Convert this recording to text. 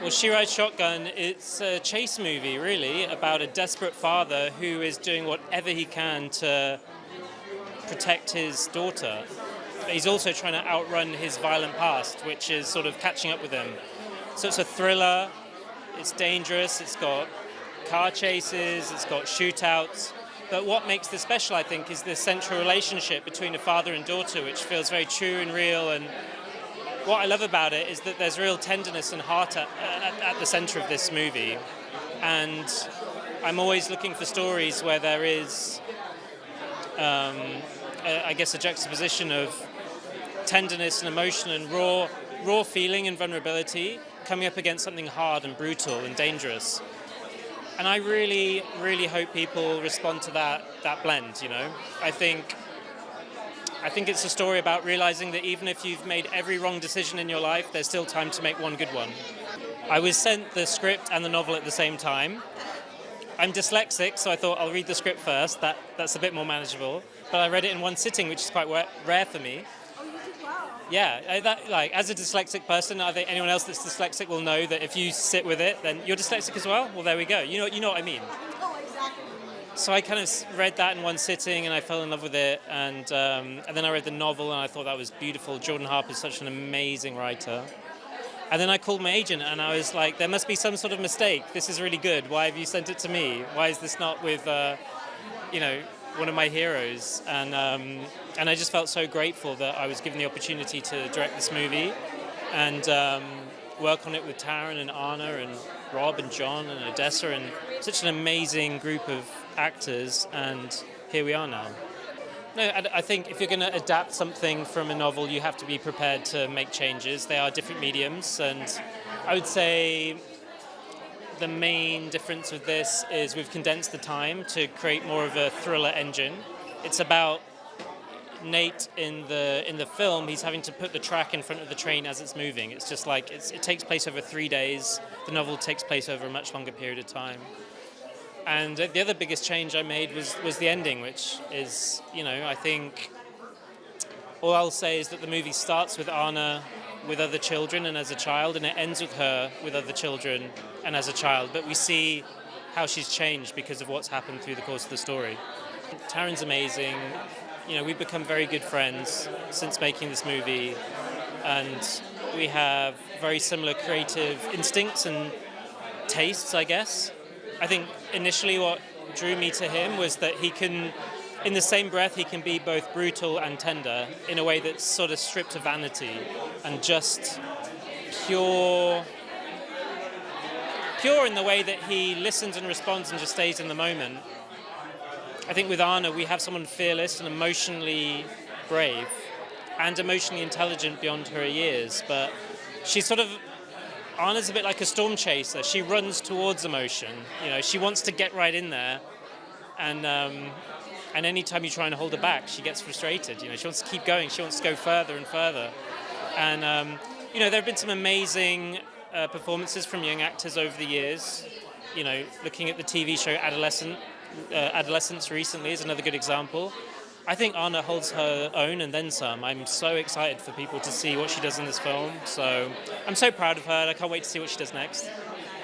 Well, She Rides Shotgun, it's a chase movie, really, about a desperate father who is doing whatever he can to protect his daughter. But he's also trying to outrun his violent past, which is sort of catching up with him. So it's a thriller, it's dangerous, it's got car chases, it's got shootouts. But what makes this special, I think, is the central relationship between a father and daughter, which feels very true and real. And what I love about it is that there's real tenderness and heart at the center of this movie. And I'm always looking for stories where there is, I guess, a juxtaposition of tenderness and emotion and raw feeling and vulnerability coming up against something hard and brutal and dangerous. And I really, really hope people respond to that blend, you know. I think it's a story about realizing that even if you've made every wrong decision in your life, there's still time to make one good one. I was sent the script and the novel at the same time. I'm dyslexic, so I thought I'll read the script first. That's a bit more manageable. But I read it in one sitting, which is quite rare for me. Oh, you did well. Yeah, as a dyslexic person, I think anyone else that's dyslexic will know that if you sit with it, then you're dyslexic as well? Well, there we go. You know what I mean. I know exactly what you mean. So I kind of read that in one sitting, and I fell in love with it. And then I read the novel, and I thought that was beautiful. Jordan Harper's such an amazing writer. And then I called my agent, and I was like, there must be some sort of mistake. This is really good. Why have you sent it to me? Why is this not with, one of my heroes? And I just felt so grateful that I was given the opportunity to direct this movie and work on it with Taryn and Anna and Rob and John and Odessa and such an amazing group of actors, and here we are now. No, I think if you're going to adapt something from a novel, you have to be prepared to make changes. They are different mediums, and I would say the main difference with this is we've condensed the time to create more of a thriller engine. It's about Nate in the film. He's having to put the track in front of the train as it's moving. It's just like it takes place over 3 days. The novel takes place over a much longer period of time. And the other biggest change I made was the ending, which is, I think all I'll say is that the movie starts with Anna with other children and as a child, and it ends with her with other children and as a child. But we see how she's changed because of what's happened through the course of the story. Taryn's amazing. We've become very good friends since making this movie, and we have very similar creative instincts and tastes, I guess. I think initially what drew me to him was that he can, in the same breath, he can be both brutal and tender in a way that's sort of stripped of vanity and just pure in the way that he listens and responds and just stays in the moment. I think with Anna, we have someone fearless and emotionally brave and emotionally intelligent beyond her years, but she's Anna's a bit like a storm chaser. She runs towards emotion. She wants to get right in there, and any time you try and hold her back, she gets frustrated. She wants to keep going. She wants to go further and further. And there have been some amazing performances from young actors over the years. Looking at the TV show Adolescence recently is another good example. I think Anna holds her own and then some. I'm so excited for people to see what she does in this film. So I'm so proud of her, and I can't wait to see what she does next.